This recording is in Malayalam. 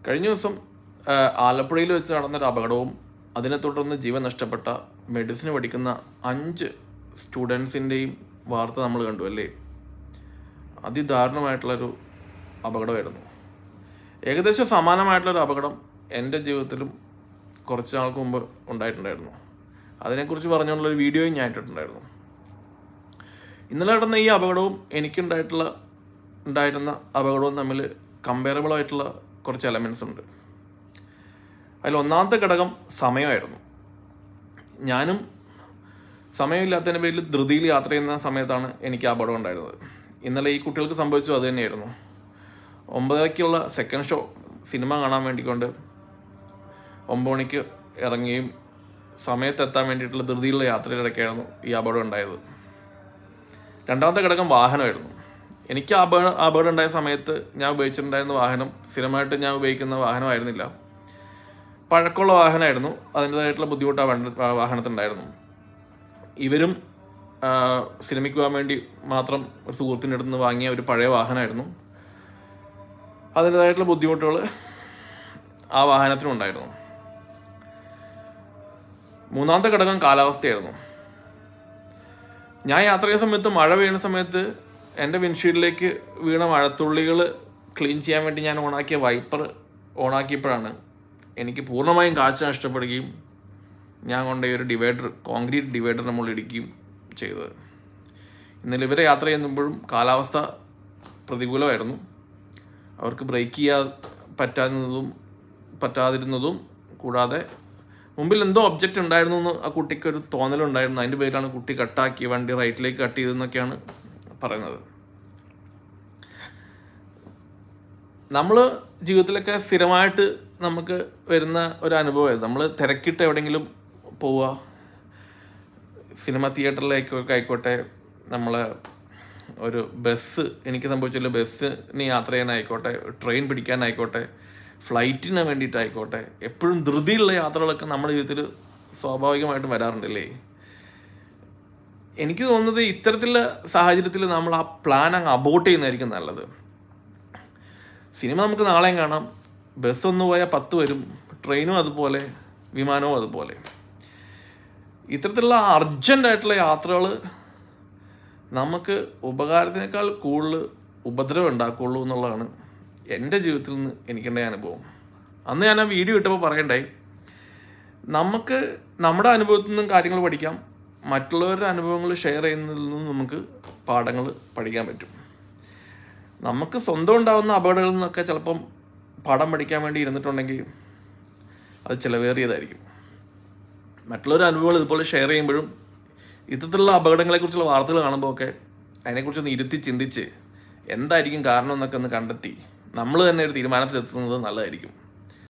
കഴിഞ്ഞ ദിവസം ആലപ്പുഴയിൽ വെച്ച് നടന്നൊരു അപകടവും അതിനെ തുടർന്ന് ജീവൻ നഷ്ടപ്പെട്ട മെഡിസിന് പഠിക്കുന്ന 5 സ്റ്റുഡൻസിൻ്റെയും വാർത്ത നമ്മൾ കണ്ടു അല്ലേ. അതിദാരുണമായിട്ടുള്ളൊരു അപകടമായിരുന്നു. ഏകദേശം സമാനമായിട്ടുള്ളൊരു അപകടം എൻ്റെ ജീവിതത്തിലും കുറച്ച് നാൾക്ക് മുമ്പ് ഉണ്ടായിട്ടുണ്ടായിരുന്നു. അതിനെക്കുറിച്ച് പറഞ്ഞുകൊണ്ടുള്ളൊരു വീഡിയോയും ഞാൻ ഇട്ടിട്ടുണ്ടായിരുന്നു. ഇന്നലെ നടന്ന ഈ അപകടവും ഉണ്ടായിരുന്ന അപകടവും തമ്മിൽ കമ്പയറബിൾ ആയിട്ടുള്ള കുറച്ച് എലമെൻറ്റ്സ് ഉണ്ട്. അതിൽ ഒന്നാമത്തെ ഘടകം സമയമായിരുന്നു. ഞാനും സമയമില്ലാത്തതിൻ്റെ പേരിൽ ധൃതിയിൽ യാത്ര ചെയ്യുന്ന സമയത്താണ് എനിക്ക് അപകടം ഉണ്ടായിരുന്നത്. ഇന്നലെ ഈ കുട്ടികൾക്ക് സംഭവിച്ചത് അത് തന്നെയായിരുന്നു. 9:30-ക്കുള്ള സെക്കൻഡ് ഷോ സിനിമ കാണാൻ വേണ്ടിക്കൊണ്ട് 9 മണിക്ക് ഇറങ്ങുകയും സമയത്തെത്താൻ വേണ്ടിയിട്ടുള്ള ധൃതിയിലുള്ള യാത്രയിലിടയ്ക്കായിരുന്നു ഈ അപകടം ഉണ്ടായത്. രണ്ടാമത്തെ ഘടകം വാഹനമായിരുന്നു. എനിക്ക് അപകടം ഉണ്ടായ സമയത്ത് ഞാൻ ഉപയോഗിച്ചിട്ടുണ്ടായിരുന്ന വാഹനം സ്ഥിരമായിട്ട് ഞാൻ ഉപയോഗിക്കുന്ന വാഹനമായിരുന്നില്ല. പഴക്കമുള്ള വാഹനമായിരുന്നു. അതിൻ്റേതായിട്ടുള്ള ബുദ്ധിമുട്ട് ആ വാഹനത്തിനുണ്ടായിരുന്നു. ഇവരും സിനിമയ്ക്ക് പോകാൻ വേണ്ടി മാത്രം ഒരു സുഹൃത്തിൻ്റെ അടുത്ത് നിന്ന് വാങ്ങിയ ഒരു പഴയ വാഹനമായിരുന്നു. അതിൻ്റേതായിട്ടുള്ള ബുദ്ധിമുട്ടുകൾ ആ വാഹനത്തിനുണ്ടായിരുന്നു. മൂന്നാമത്തെ ഘടകം കാലാവസ്ഥയായിരുന്നു. ഞാൻ യാത്ര ചെയ്യുന്ന സമയത്ത് മഴ പെയ്യുന്ന സമയത്ത് എൻ്റെ വിൻഷീൽഡിലേക്ക് വീണ മഴത്തുള്ളികൾ ക്ലീൻ ചെയ്യാൻ വേണ്ടി ഞാൻ ഓണാക്കിയ വൈപ്പർ ഓണാക്കിയപ്പോഴാണ് എനിക്ക് പൂർണ്ണമായും കാഴ്ച നഷ്ടപ്പെടുകയും ഞാൻ കൊണ്ടുപോയി ഒരു കോൺക്രീറ്റ് ഡിവൈഡറിന് മുകളിൽ ഇടിക്കുകയും ചെയ്തത്. ഇന്നലെ ഇവരെ യാത്ര ചെയ്യുമ്പോഴും കാലാവസ്ഥ പ്രതികൂലമായിരുന്നു. അവർക്ക് ബ്രേക്ക് ചെയ്യാൻ പറ്റാതിരുന്നതും കൂടാതെ മുമ്പിൽ എന്തോ ഒബ്ജക്റ്റ് ഉണ്ടായിരുന്നു എന്ന് ആ കുട്ടിക്കൊരു തോന്നലുണ്ടായിരുന്നു. അതിൻ്റെ പേരിലാണ് കുട്ടി കട്ടാക്കി വണ്ടി റൈറ്റിലേക്ക് കട്ട് ചെയ്തെന്നൊക്കെയാണ് പറയുന്നത്. നമ്മൾ ജീവിതത്തിലൊക്കെ സ്ഥിരമായിട്ട് നമുക്ക് വരുന്ന ഒരു അനുഭവമായിരുന്നു. നമ്മൾ തിരക്കിട്ട് എവിടെയെങ്കിലും പോവുക, സിനിമ തിയേറ്ററിലേക്കൊക്കെ ആയിക്കോട്ടെ, നമ്മൾ ഒരു ബസ്, എനിക്ക് സംഭവിച്ചില്ല, ബസ്സിന് യാത്ര ചെയ്യാനായിക്കോട്ടെ, ട്രെയിൻ പിടിക്കാനായിക്കോട്ടെ, ഫ്ലൈറ്റിന് വേണ്ടിയിട്ടായിക്കോട്ടെ, എപ്പോഴും ധൃതിയുള്ള യാത്രകളൊക്കെ നമ്മുടെ ജീവിതത്തിൽ സ്വാഭാവികമായിട്ടും വരാറുണ്ടല്ലേ. എനിക്ക് തോന്നുന്നത് ഇത്തരത്തിലുള്ള സാഹചര്യത്തിൽ നമ്മൾ ആ പ്ലാൻ അങ്ങ് അബോർട്ട് ചെയ്യുന്നതായിരിക്കും നല്ലത്. സിനിമ നമുക്ക് നാളെയും കാണാം, ബസ് ഒന്ന് പോയാൽ 10 വരും, ട്രെയിനും അതുപോലെ, വിമാനവും അതുപോലെ. ഇത്തരത്തിലുള്ള അർജൻറ്റായിട്ടുള്ള യാത്രകൾ നമുക്ക് ഉപകാരത്തിനേക്കാൾ കൂടുതൽ ഉപദ്രവം ഉണ്ടാക്കുള്ളൂ എന്നുള്ളതാണ് എൻ്റെ ജീവിതത്തിൽ നിന്ന് എനിക്കുണ്ടായ അനുഭവം. അന്ന് ഞാൻ ആ വീഡിയോ ഇട്ടപ്പോൾ പറയണ്ടായി, നമുക്ക് നമ്മുടെ അനുഭവത്തിൽ നിന്നും കാര്യങ്ങൾ പഠിക്കാം, മറ്റുള്ളവരുടെ അനുഭവങ്ങൾ ഷെയർ ചെയ്യുന്നതിൽ നിന്നും നമുക്ക് പാഠങ്ങൾ പഠിക്കാൻ പറ്റും. നമുക്ക് സ്വന്തം ഉണ്ടാകുന്ന അപകടങ്ങളിൽ നിന്നൊക്കെ ചിലപ്പം പാഠം പഠിക്കാൻ വേണ്ടി ഇരുന്നിട്ടുണ്ടെങ്കിൽ അത് ചിലവേറിയതായിരിക്കും. മറ്റുള്ളവരുടെ അനുഭവങ്ങൾ ഇതുപോലെ ഷെയർ ചെയ്യുമ്പോഴും ഇത്തരത്തിലുള്ള അപകടങ്ങളെക്കുറിച്ചുള്ള വാർത്തകൾ കാണുമ്പോൾ ഒക്കെ അതിനെക്കുറിച്ചൊന്ന് ഇരുത്തി ചിന്തിച്ച് എന്തായിരിക്കും കാരണം എന്നൊക്കെ ഒന്ന് കണ്ടെത്തി നമ്മൾ തന്നെ ഒരു തീരുമാനത്തിലെത്തുന്നത് നല്ലതായിരിക്കും.